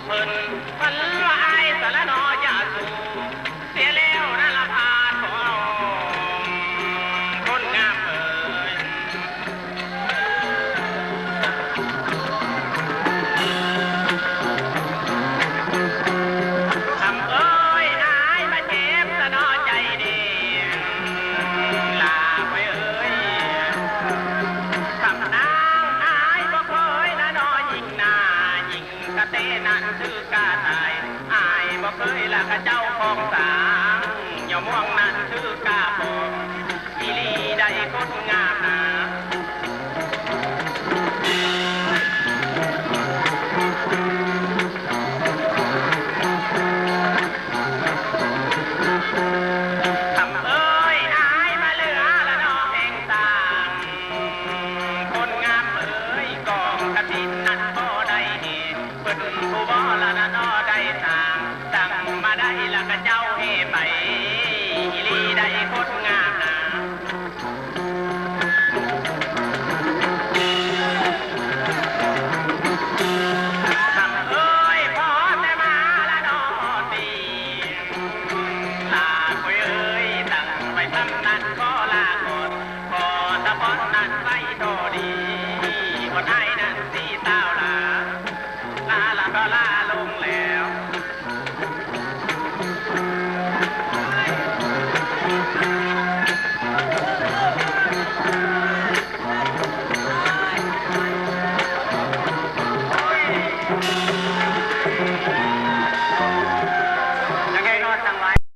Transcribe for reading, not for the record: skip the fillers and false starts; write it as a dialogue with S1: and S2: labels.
S1: เพิ่นพันว่าไอ้สารนอยาสูเสียแล้วนั่นละพาของคนงามเอ่ยทำเอ้ยอายมาเจ็บสะนอใจดีลาไปเอ้ยทำนางอายบ่เคยนะนอยิงหน้ายิงกะเตนั่นคือกาตายอายบ่เคยละกะเจ้าของสางอย่ามองนั่นคือกา